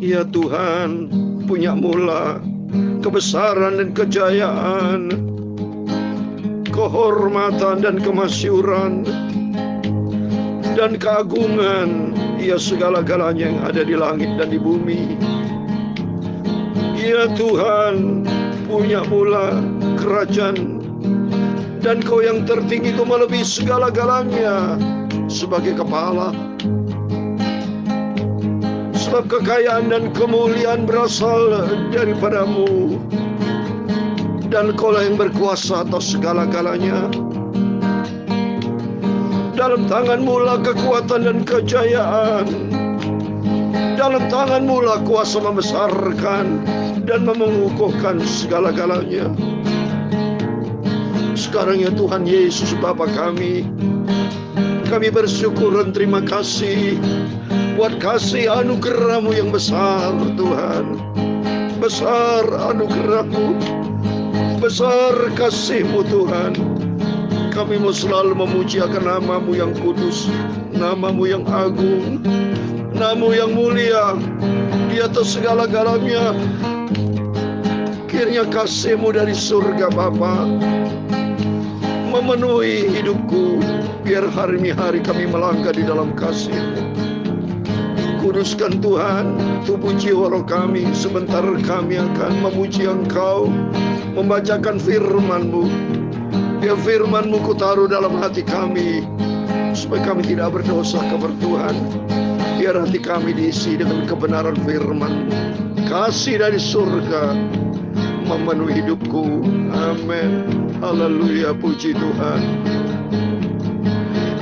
Ya Tuhan, punya mula kebesaran dan kejayaan, kehormatan dan kemasyuran, dan keagungan, ya segala-galanya yang ada di langit dan di bumi. Ya Tuhan, punya mula kerajaan, dan Kau yang tertinggi, Kau melebihi segala-galanya sebagai kepala. Sebab kekayaan dan kemuliaan berasal daripada-Mu, dan Kaulah yang berkuasa atas segala-galanya. Dalam tangan-Mu lah kekuatan dan kejayaan. Dalam tangan-Mu lah kuasa membesarkan dan mengukuhkan segala-galanya. Sekarang ya Tuhan Yesus Bapa kami bersyukur dan terima kasih buat kasih anugerah-Mu yang besar Tuhan. Besar anugerah-Mu, besar kasih-Mu Tuhan. Kami mau selalu memuji akan nama-Mu yang kudus, nama-Mu yang agung, nama-Mu yang mulia di atas segala-galanya. Kiranya kasih-Mu dari surga Bapa memenuhi hidupku, biar hari-hari kami melangkah di dalam kasih-Mu. Kuduskan Tuhan tubuh jiwa roh kami. Sebentar kami akan memuji Engkau, membacakan firman-Mu. Biar firman-Mu ku taruh dalam hati kami, supaya kami tidak berdosa kepada Tuhan. Biar hati kami diisi dengan kebenaran firman-Mu. Kasih dari surga memenuhi hidupku. Amin. Haleluya, puji Tuhan.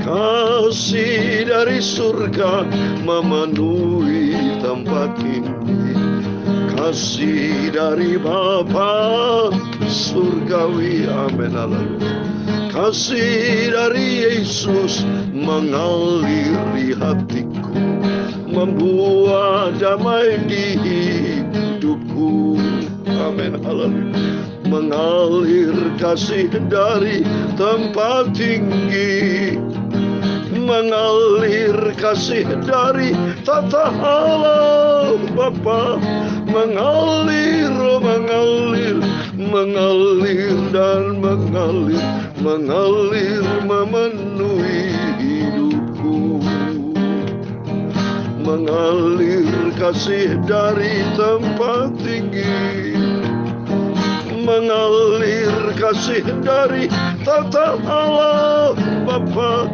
Kasih dari surga memenuhi tempat ini. Kasih dari Bapa surgawi. Amin. Haleluya. Kasih dari Yesus mengalir di hatiku, membuat damai di hidupku. Amin. Haleluya. Mengalir kasih dari tempat tinggi, mengalir kasih dari tata Allah Bapa. Mengalir, mengalir, mengalir dan mengalir, mengalir memenuhi hidupku. Mengalir kasih dari tempat tinggi, mengalir kasih dari tata Allah Bapa.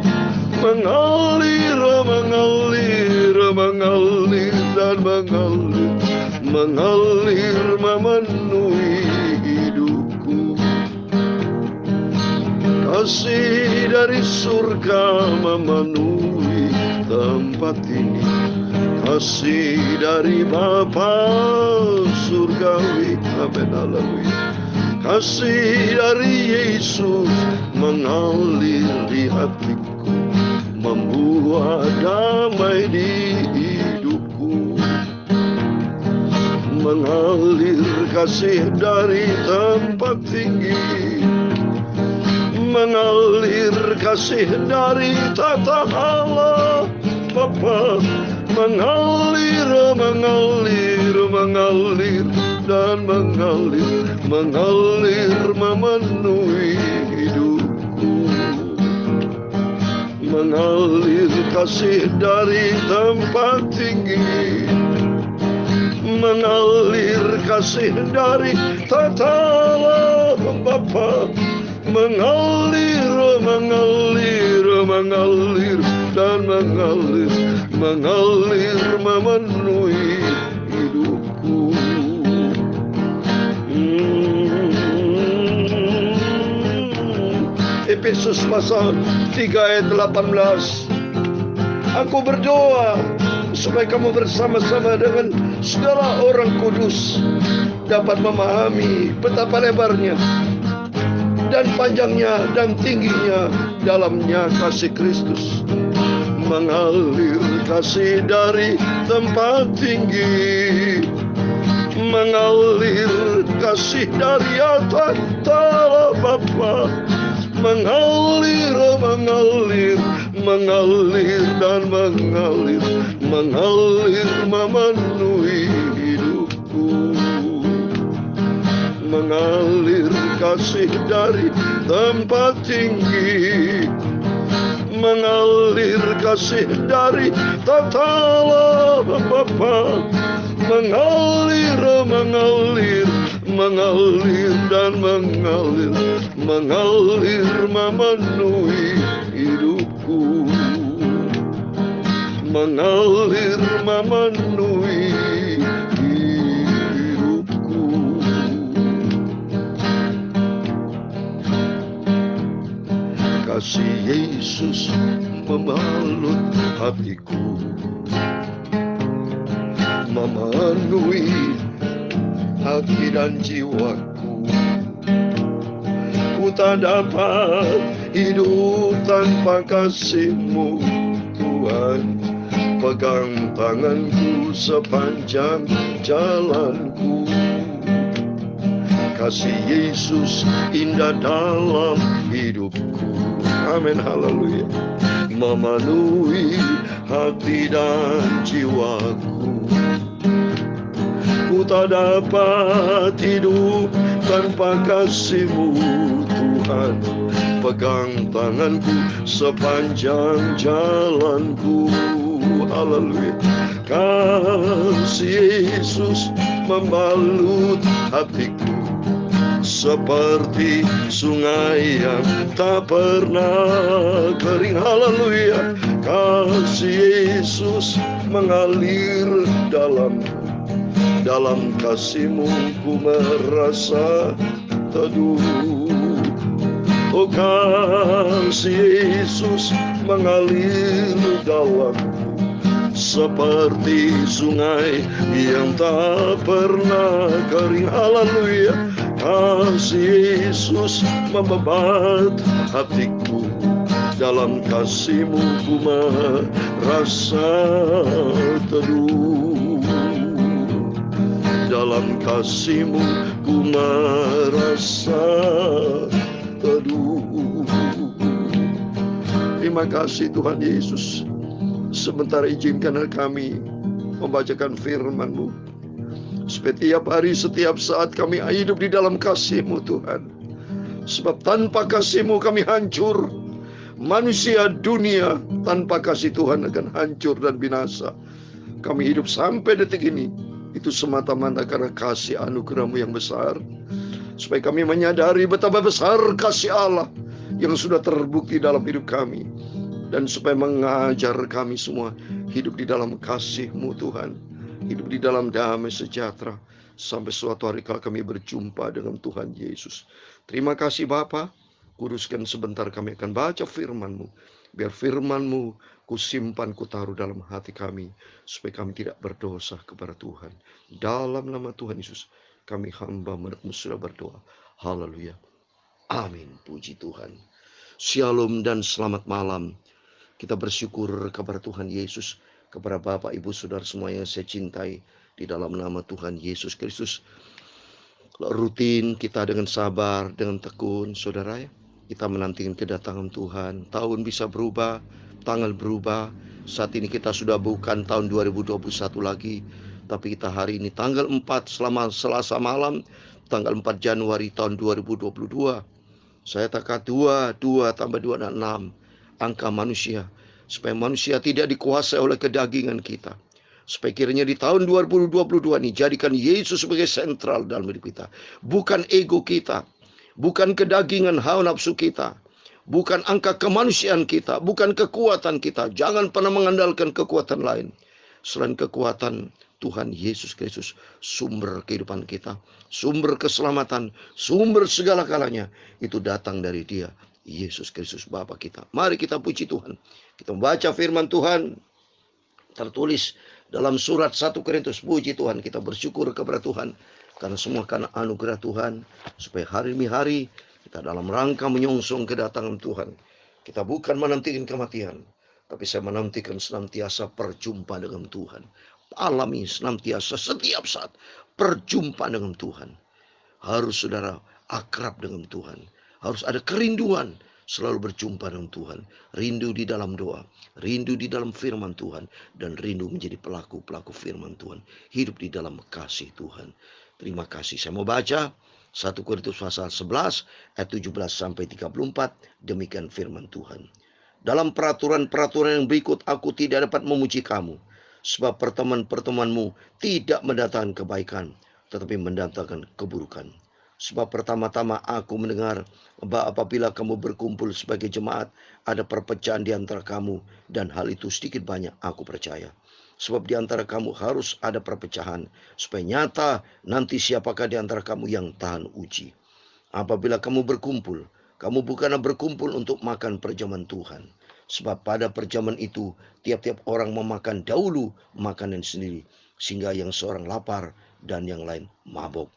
Mengalir, mengalir, mengalir dan mengalir, mengalir memenuhi hidupku. Kasih dari surga memenuhi tempat ini. Kasih dari Bapa surgawi. Amin. Haleluya. Kasih dari Yesus mengalir di hatiku, membuat damai di hidupku. Mengalir kasih dari tempat tinggi, mengalir kasih dari tata Allah Bapa. Mengalir, mengalir, mengalir dan mengalir, mengalir memenuhi hidupku. Mengalir kasih dari tempat tinggi, mengalir kasih dari tata Allah Bapa. Mengalir, mengalir, mengalir dan mengalir, mengalir memenuhi hidupku. Efesus pasal 3 ayat 18. Aku berdoa supaya kamu bersama-sama dengan segala orang kudus dapat memahami betapa lebarnya dan panjangnya dan tingginya dalamnya kasih Kristus. Mengalir kasih dari tempat tinggi, mengalir kasih dari atas Allah Bapa. Mengalir, mengalir, mengalir dan mengalir, mengalir memenuhi kasih dari tempat tinggi, mengalir kasih dari tatkala Bapa, mengalir, mengalir, mengalir dan mengalir, mengalir memenuhi hidupku, mengalir memenuhi hidupku. Kasih Yesus membalut hatiku, memenuhi hati dan jiwaku. Ku tak dapat hidup tanpa kasih-Mu, Tuhan. Pegang tanganku sepanjang jalanku. Kasih Yesus indah dalam hidupku. Amin, haleluya. Memenuhi hati dan jiwaku. Ku tak dapat hidup tanpa kasih-Mu, Tuhan. Pegang tanganku sepanjang jalanku. Haleluya. Kasih Yesus membalut hatiku seperti sungai yang tak pernah kering. Haleluya. Kasih Yesus mengalir dalam kasih-Mu ku merasa teduh. Oh, kasih Yesus mengalir dalamku seperti sungai yang tak pernah kering. Haleluya. Kasih Yesus membebat hatiku, dalam kasih-Mu ku merasa teduh. Dalam kasih-Mu ku merasa teduh. Terima kasih Tuhan Yesus. Sebentar izinkan kami membacakan firman-Mu. Setiap hari, setiap saat kami hidup di dalam kasih-Mu Tuhan. Sebab tanpa kasih-Mu kami hancur. Manusia dunia tanpa kasih Tuhan akan hancur dan binasa. Kami hidup sampai detik ini, itu semata-mata karena kasih anugerah-Mu yang besar. Supaya kami menyadari betapa besar kasih Allah yang sudah terbukti dalam hidup kami. Dan supaya mengajar kami semua hidup di dalam kasih-Mu Tuhan. Hidup di dalam damai sejahtera. Sampai suatu hari kami berjumpa dengan Tuhan Yesus. Terima kasih Bapa. Kuduskan sebentar kami akan baca firman-Mu. Biar firman-Mu ku simpan, ku taruh dalam hati kami. Supaya kami tidak berdosa kepada Tuhan. Dalam nama Tuhan Yesus, kami hamba menurut-Mu sudah berdoa. Haleluya. Amin. Puji Tuhan. Shalom dan selamat malam. Kita bersyukur kepada Tuhan Yesus, kepada Bapak, Ibu, Saudara semua yang saya cintai di dalam nama Tuhan Yesus Kristus. Rutin kita dengan sabar, dengan tekun, saudara ya. Kita menantikan kedatangan Tuhan. Tahun bisa berubah, tanggal berubah. Saat ini kita sudah bukan tahun 2021 lagi, tapi kita hari ini tanggal 4 Selasa malam, tanggal 4 Januari tahun 2022. Saya takkan 2 tambah 2 dan 6. Angka manusia, supaya manusia tidak dikuasai oleh kedagingan kita. Supaya kiranya di tahun 2022 ini jadikan Yesus sebagai sentral dalam hidup kita. Bukan ego kita, bukan kedagingan hawa nafsu kita, bukan angka kemanusiaan kita, bukan kekuatan kita. Jangan pernah mengandalkan kekuatan lain selain kekuatan Tuhan Yesus Kristus, sumber kehidupan kita, sumber keselamatan, sumber segala galanya itu datang dari Dia, Yesus Kristus Bapa kita. Mari kita puji Tuhan. Kita membaca firman Tuhan tertulis dalam surat 1 Korintus. Puji Tuhan, kita bersyukur kepada Tuhan karena semua karena anugerah Tuhan, supaya hari demi hari kita dalam rangka menyongsong kedatangan Tuhan. Kita bukan menantikan kematian, tapi saya menantikan senantiasa perjumpaan dengan Tuhan. Alami senantiasa setiap saat perjumpaan dengan Tuhan. Harus saudara akrab dengan Tuhan. Harus ada kerinduan selalu berjumpa dengan Tuhan. Rindu di dalam doa, rindu di dalam firman Tuhan, dan rindu menjadi pelaku-pelaku firman Tuhan. Hidup di dalam kasih Tuhan. Terima kasih. Saya mau baca 1 Korintus pasal 11 ayat 17 sampai 34. Demikian firman Tuhan. Dalam peraturan-peraturan yang berikut aku tidak dapat memuji kamu, sebab pertemuan-pertemuanmu tidak mendatangkan kebaikan, tetapi mendatangkan keburukan. Sebab pertama-tama aku mendengar bahwa apabila kamu berkumpul sebagai jemaat, ada perpecahan di antara kamu, dan hal itu sedikit banyak aku percaya. Sebab di antara kamu harus ada perpecahan, supaya nyata nanti siapakah di antara kamu yang tahan uji. Apabila kamu berkumpul, kamu bukanlah berkumpul untuk makan perjamuan Tuhan. Sebab pada perjamuan itu, tiap-tiap orang memakan dahulu makanan sendiri, sehingga yang seorang lapar dan yang lain mabuk.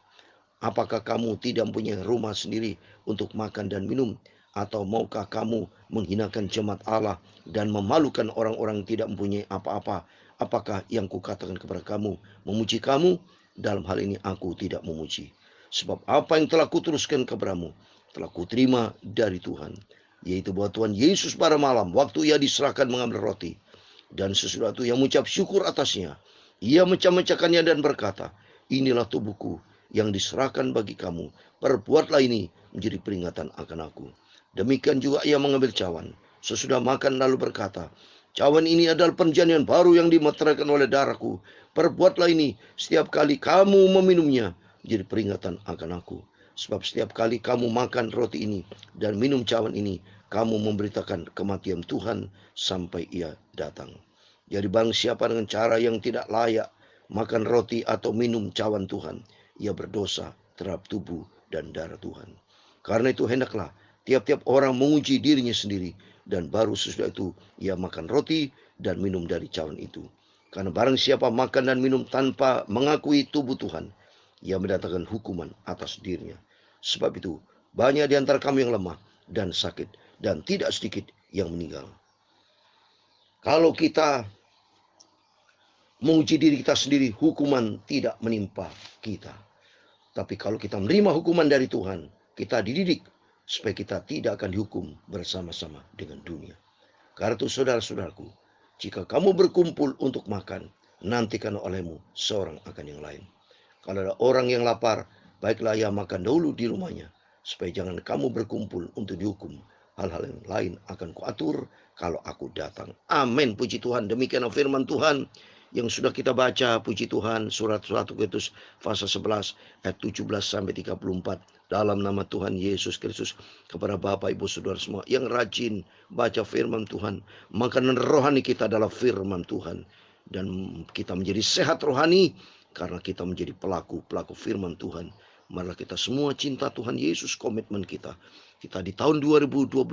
Apakah kamu tidak mempunyai rumah sendiri untuk makan dan minum? Atau maukah kamu menghinakan jemaat Allah dan memalukan orang-orang yang tidak mempunyai apa-apa? Apakah yang kukatakan kepada kamu memuji kamu? Dalam hal ini aku tidak memuji. Sebab apa yang telah kuteruskan kepadamu telah kuterima dari Tuhan, yaitu bahwa Tuhan Yesus pada malam waktu ia diserahkan mengambil roti, dan sesudah itu ia mengucap syukur atasnya, ia mecah-mecahkannya dan berkata, inilah tubuhku yang diserahkan bagi kamu, perbuatlah ini menjadi peringatan akan aku. Demikian juga ia mengambil cawan sesudah makan lalu berkata, cawan ini adalah perjanjian baru yang dimeteraikan oleh darahku, perbuatlah ini setiap kali kamu meminumnya menjadi peringatan akan aku. Sebab setiap kali kamu makan roti ini dan minum cawan ini, kamu memberitakan kematian Tuhan sampai ia datang. Jadi barang siapa dengan cara yang tidak layak makan roti atau minum cawan Tuhan, ia berdosa terhadap tubuh dan darah Tuhan. Karena itu hendaklah tiap-tiap orang menguji dirinya sendiri, dan baru sesudah itu ia makan roti dan minum dari cawan itu. Karena barang siapa makan dan minum tanpa mengakui tubuh Tuhan, ia mendatangkan hukuman atas dirinya. Sebab itu banyak di antara kamu yang lemah dan sakit, dan tidak sedikit yang meninggal. Kalau kita menguji diri kita sendiri, hukuman tidak menimpa kita. Tapi kalau kita menerima hukuman dari Tuhan, kita dididik supaya kita tidak akan dihukum bersama-sama dengan dunia. Karena itu saudara-saudaraku, jika kamu berkumpul untuk makan, nantikan olehmu seorang akan yang lain. Kalau ada orang yang lapar, baiklah ia makan dahulu di rumahnya, supaya jangan kamu berkumpul untuk dihukum. Hal-hal yang lain akan kuatur kalau aku datang. Amin, puji Tuhan. Demikian firman Tuhan yang sudah kita baca, puji Tuhan, surat 1 Korintus pasal 11 ayat 17 sampai 34. Dalam nama Tuhan Yesus Kristus, kepada Bapak Ibu Saudara semua yang rajin baca firman Tuhan, makanan rohani kita adalah firman Tuhan, dan kita menjadi sehat rohani karena kita menjadi pelaku firman Tuhan. Marilah kita semua cinta Tuhan Yesus, komitmen kita. Kita di tahun 2022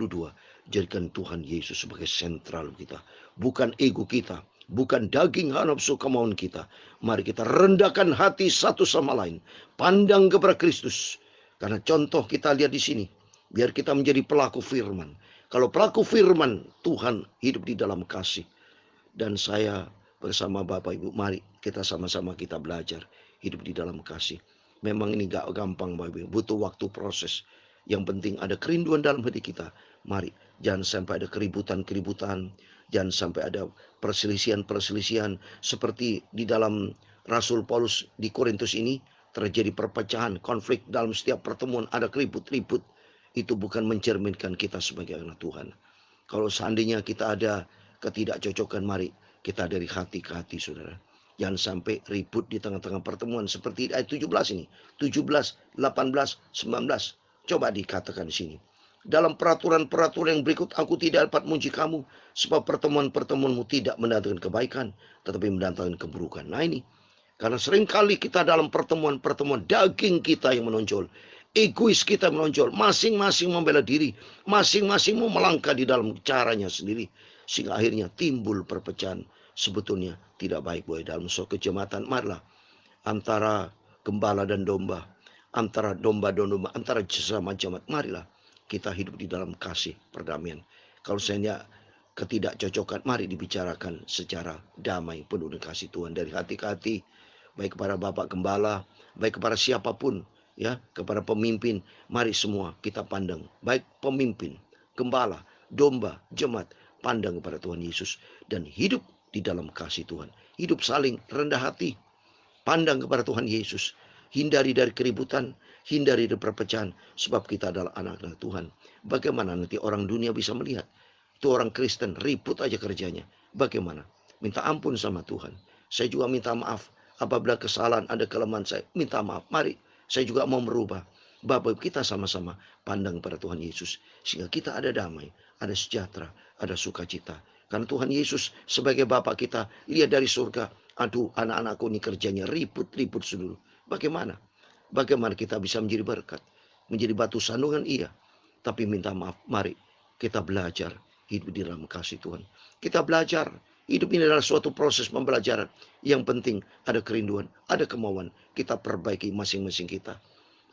jadikan Tuhan Yesus sebagai sentral kita, bukan ego kita, bukan daging hawa nafsu kemauan kita. Mari kita rendahkan hati satu sama lain, pandang kepada Kristus. Karena contoh kita lihat di sini, biar kita menjadi pelaku firman. Kalau pelaku firman, Tuhan hidup di dalam kasih. Dan saya bersama Bapak Ibu, mari kita sama-sama kita belajar hidup di dalam kasih. Memang ini gak gampang Bapak Ibu, butuh waktu proses. Yang penting ada kerinduan dalam hati kita. Mari, jangan sampai ada keributan-keributan, jangan sampai ada perselisihan-perselisihan seperti di dalam Rasul Paulus di Korintus ini. Terjadi perpecahan, konflik dalam setiap pertemuan, ada keribut-ribut. Itu bukan mencerminkan kita sebagai anak Tuhan. Kalau seandainya kita ada ketidakcocokan, mari kita dari hati ke hati, saudara. Jangan sampai ribut di tengah-tengah pertemuan seperti ayat 17 ini. 17, 18, 19. Coba dikatakan di sini. Dalam peraturan-peraturan yang berikut aku tidak dapat memuji kamu, sebab pertemuan-pertemuanmu tidak mendatangkan kebaikan, tetapi mendatangkan keburukan. Nah ini, karena seringkali kita dalam pertemuan-pertemuan daging kita yang menonjol, egois kita menonjol, masing-masing membela diri, masing-masing mau melangkah di dalam caranya sendiri, sehingga akhirnya timbul perpecahan. Sebetulnya tidak baik boy dalam suatu kejamatan. Marilah antara gembala dan domba, antara domba dan domba, antara sesama jemaat, marilah kita hidup di dalam kasih perdamaian. Kalau seandainya ketidakcocokan, mari dibicarakan secara damai, penuh dengan kasih Tuhan dari hati ke hati, baik kepada Bapak Gembala, baik kepada siapapun, ya, kepada pemimpin. Mari semua kita pandang, baik pemimpin, gembala, domba, jemaat, pandang kepada Tuhan Yesus dan hidup di dalam kasih Tuhan. Hidup saling rendah hati, pandang kepada Tuhan Yesus. Hindari dari keributan, hindari dari perpecahan, sebab kita adalah anak-anak Tuhan. Bagaimana nanti orang dunia bisa melihat? Itu orang Kristen ribut aja kerjanya. Bagaimana? Minta ampun sama Tuhan. Saya juga minta maaf apabila kesalahan ada kelemahan saya. Minta maaf. Mari, saya juga mau merubah. Bapak kita sama-sama pandang pada Tuhan Yesus. Sehingga kita ada damai, ada sejahtera, ada sukacita. Karena Tuhan Yesus sebagai Bapa kita, lihat dari surga. Aduh, anak-anakku ini kerjanya ribut-ribut seluruh. Bagaimana? Bagaimana kita bisa menjadi berkat? Menjadi batu sandungan, iya. Tapi minta maaf, mari kita belajar hidup di dalam kasih Tuhan. Kita belajar. Hidup ini adalah suatu proses pembelajaran. Yang penting ada kerinduan, ada kemauan. Kita perbaiki masing-masing kita.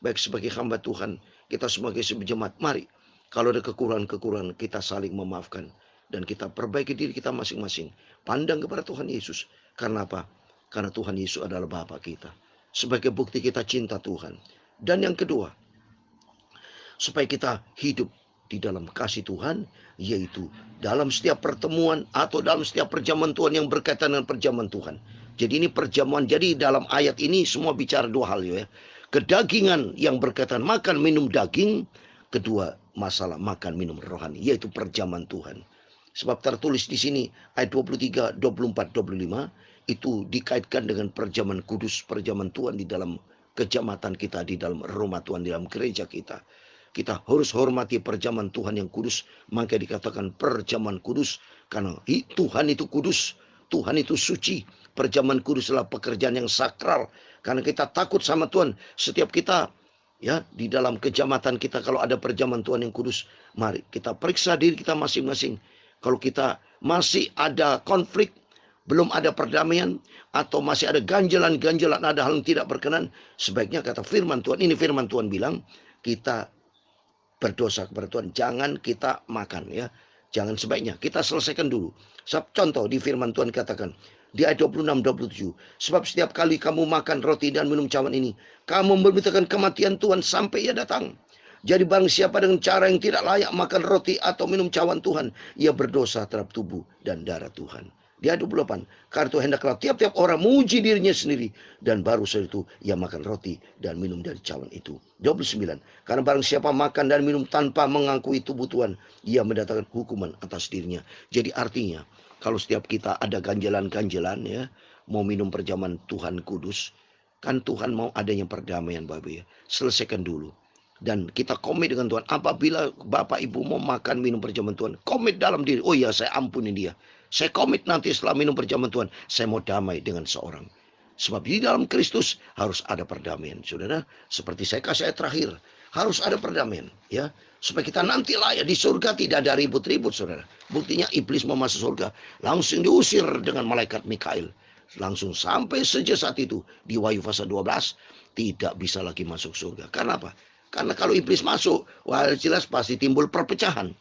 Baik sebagai hamba Tuhan, kita sebagai jemaat, mari. Kalau ada kekurangan-kekurangan, kita saling memaafkan. Dan kita perbaiki diri kita masing-masing. Pandang kepada Tuhan Yesus. Karena apa? Karena Tuhan Yesus adalah Bapa kita. Sebagai bukti kita cinta Tuhan. Dan yang kedua, supaya kita hidup di dalam kasih Tuhan, yaitu dalam setiap pertemuan atau dalam setiap perjamuan Tuhan yang berkaitan dengan perjamuan Tuhan. Jadi ini perjamuan, jadi dalam ayat ini semua bicara dua hal ya. Kedagingan yang berkaitan makan minum daging, kedua masalah makan minum rohani, yaitu perjamuan Tuhan. Sebab tertulis di sini ayat 23, 24, 25 itu dikaitkan dengan perjamuan kudus, perjamuan Tuhan di dalam kejamatan kita, di dalam rumah Tuhan, di dalam gereja kita. Kita harus hormati perjamuan Tuhan yang kudus. Maka dikatakan perjamuan kudus. Karena Tuhan itu kudus. Tuhan itu suci. Perjamuan kudus adalah pekerjaan yang sakral. Karena kita takut sama Tuhan. Setiap kita ya di dalam kejamatan kita kalau ada perjamuan Tuhan yang kudus. Mari kita periksa diri kita masing-masing. Kalau kita masih ada konflik, belum ada perdamaian, atau masih ada ganjalan-ganjalan, ada hal yang tidak berkenan, sebaiknya kata firman Tuhan, ini firman Tuhan bilang, kita berdosa kepada Tuhan, jangan kita makan ya. Jangan, sebaiknya kita selesaikan dulu. Contoh di firman Tuhan katakan di ayat 26-27, sebab setiap kali kamu makan roti dan minum cawan ini, kamu memberitakan kematian Tuhan sampai ia datang. Jadi barang siapa dengan cara yang tidak layak makan roti atau minum cawan Tuhan, ia berdosa terhadap tubuh dan darah Tuhan. Di ayat 28, karena itu hendaklah tiap-tiap orang menguji dirinya sendiri, dan baru setelah itu ia makan roti dan minum dari cawan itu. 29, karena barang siapa makan dan minum tanpa mengakui tubuh Tuhan, ia mendatangkan hukuman atas dirinya. Jadi artinya, kalau setiap kita ada ganjalan-ganjalan ya, mau minum perjamuan Tuhan kudus, kan Tuhan mau adanya perdamaian Bapak ya. Selesaikan dulu. Dan kita komit dengan Tuhan. Apabila Bapak Ibu mau makan minum perjamuan Tuhan, komit dalam diri. Oh ya, saya ampuni dia. Saya komit nanti setelah minum perjamuan Tuhan, saya mau damai dengan seorang. Sebab di dalam Kristus harus ada perdamaian. Saudara, seperti saya kasih ayat terakhir, harus ada perdamaian. Ya, supaya kita nanti layak di surga, tidak ada ribut-ribut saudara. Buktinya iblis mau masuk surga, langsung diusir dengan malaikat Mikail. Langsung sampai sejak saat itu, di Wahyu pasal 12, tidak bisa lagi masuk surga. Karena apa? Karena kalau iblis masuk, wah jelas pasti timbul perpecahan.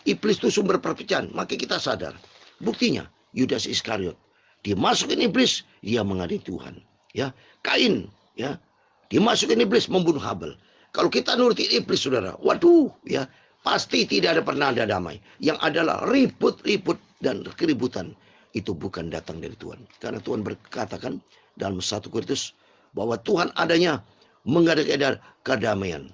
Iblis itu sumber perpecahan, maka kita sadar. Buktinya, Yudas Iskariot, dia masukin iblis, dia mengasihi Tuhan. Ya, Kain, ya, dimasukin iblis membunuh Habel. Kalau kita nuruti iblis, saudara, waduh, ya, pasti tidak ada pernah ada damai. Yang adalah ribut-ribut dan keributan. Itu bukan datang dari Tuhan. Karena Tuhan berkatakan dalam 1 Korintus bahwa Tuhan adanya mengadakan kedamaian.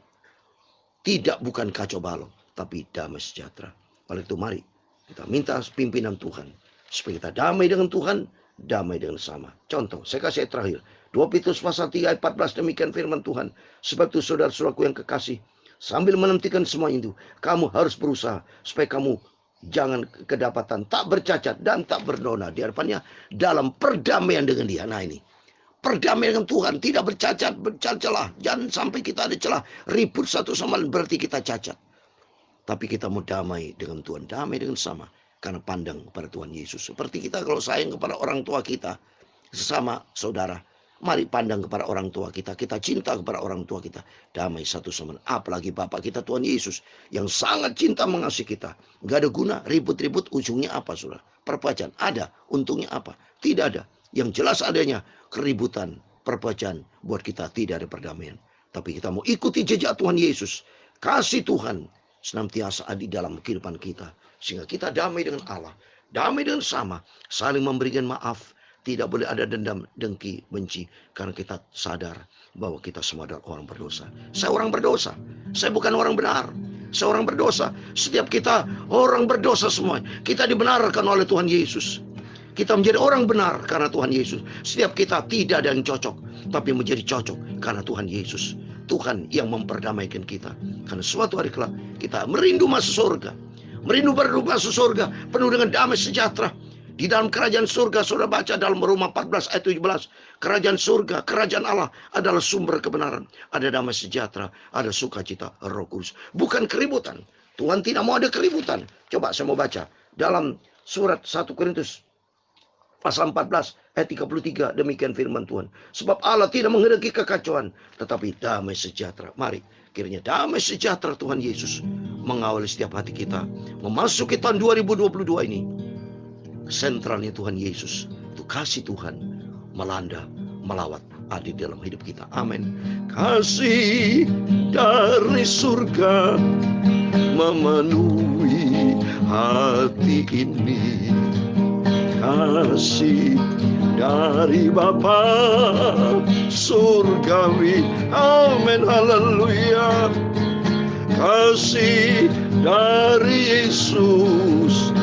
Tidak bukan kacau balau, tapi damai sejahtera. Oleh itu mari kita minta pimpinan Tuhan. Supaya kita damai dengan Tuhan, damai dengan sama. Contoh, saya kasih ayat terakhir. 2 Petrus pasal 3 ayat 14 demikian firman Tuhan. Sebab itu saudara-saudaraku yang kekasih, sambil menantikan semua itu, kamu harus berusaha supaya kamu jangan kedapatan tak bercacat dan tak berdona di hadapannya dalam perdamaian dengan Dia. Nah ini, perdamaian dengan Tuhan, tidak bercacat, bercelah. Jangan sampai kita ada celah, ribut satu sama lain berarti kita cacat. Tapi kita mau damai dengan Tuhan, damai dengan sama. Karena pandang kepada Tuhan Yesus. Seperti kita kalau sayang kepada orang tua kita, sesama saudara, mari pandang kepada orang tua kita. Kita cinta kepada orang tua kita. Damai satu sama lain. Apalagi Bapa kita Tuhan Yesus, yang sangat cinta mengasihi kita. Gak ada guna, ribut-ribut, ujungnya apa saudara? Perpecahan. Ada, untungnya apa? Tidak ada. Yang jelas adanya keributan, perpecahan, buat kita tidak ada perdamaian. Tapi kita mau ikuti jejak Tuhan Yesus. Kasih Tuhan senantiasa ada di dalam kehidupan kita. Sehingga kita damai dengan Allah. Damai dengan sama. Saling memberikan maaf. Tidak boleh ada dendam, dengki, benci. Karena kita sadar bahwa kita semua adalah orang berdosa. Saya orang berdosa. Saya bukan orang benar. Saya orang berdosa. Setiap kita orang berdosa semua. Kita dibenarkan oleh Tuhan Yesus. Kita menjadi orang benar karena Tuhan Yesus. Setiap kita tidak ada yang cocok, tapi menjadi cocok karena Tuhan Yesus. Tuhan yang memperdamaikan kita. Karena suatu hari kelak kita merindu masuk surga. Merindu baru masuk surga, penuh dengan damai sejahtera. Di dalam kerajaan surga, saudara baca dalam Roma 14 ayat 17. Kerajaan surga, kerajaan Allah adalah sumber kebenaran. Ada damai sejahtera, ada sukacita Roh Kudus. Bukan keributan. Tuhan tidak mau ada keributan. Coba saya mau baca. Dalam surat 1 Korintus pasal 14 ayat 33. Demikian firman Tuhan. Sebab Allah tidak menghendaki kekacauan, tetapi damai sejahtera. Mari, kiranya damai sejahtera Tuhan Yesus mengawali setiap hati kita. Memasuki tahun 2022 ini. Sentralnya Tuhan Yesus, itu kasih Tuhan melanda, melawat ada di dalam hidup kita. Amin. Kasih dari surga memenuhi hati ini. Kasih dari Bapa surgawi. Amin. Haleluya. Kasih dari Yesus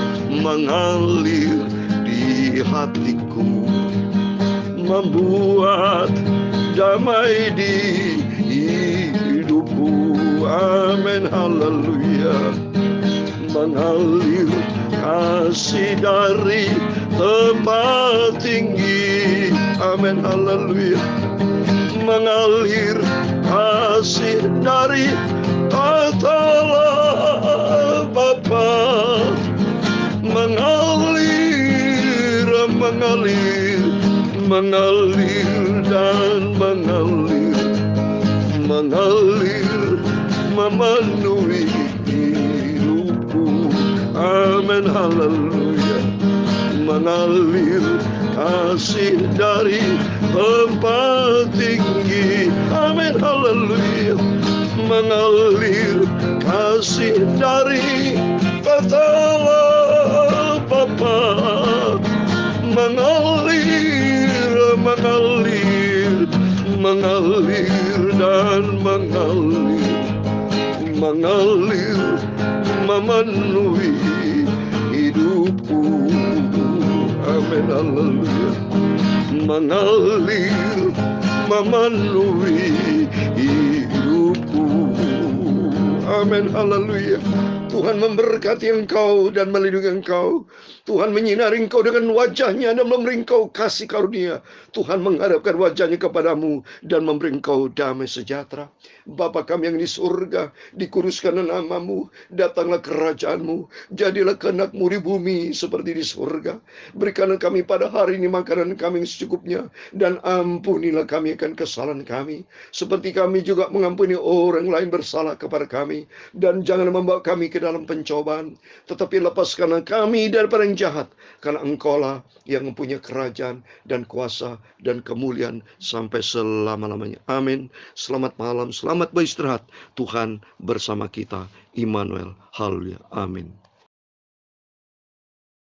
mengalir di hatiku, membuat damai di hidupku. Amin. Haleluya. Mengalir kasih dari tempat tinggi. Amin. Haleluya. Mengalir kasih dari Allah Bapa. Mengalir, mengalir, mengalir dan mengalir, mengalir, memenuhi hidupku. Amin. Haleluya. Mengalir kasih dari tempat tinggi. Amin. Haleluya. Mengalir kasih dari Allah Bapa. Mengalir, mengalir, mengalir dan mengalir, mengalir, memenuhi hidupku. Amin. Haleluya. Mengalir, memenuhi hidupku. Amin. Haleluya. Tuhan memberkati engkau dan melindungi engkau. Tuhan menyinari engkau dengan wajahnya dan memberi engkau kasih karunia. Tuhan menghadapkan wajahnya kepadamu dan memberi engkau damai sejahtera. Bapa kami yang di surga, dikuduskanlah namamu, datanglah kerajaanmu, jadilah kehendak-mu di bumi seperti di surga. Berikanlah kami pada hari ini makanan kami yang secukupnya, dan ampunilah kami akan kesalahan kami, seperti kami juga mengampuni orang lain bersalah kepada kami. Dan jangan membawa kami ke dalam pencobaan, tetapi lepaskanlah kami daripada yang jahat, karena engkaulah yang mempunyai kerajaan dan kuasa dan kemuliaan sampai selama-lamanya. Amin. Selamat malam, selamat beristirahat. Tuhan bersama kita. Immanuel. Haleluya. Amin.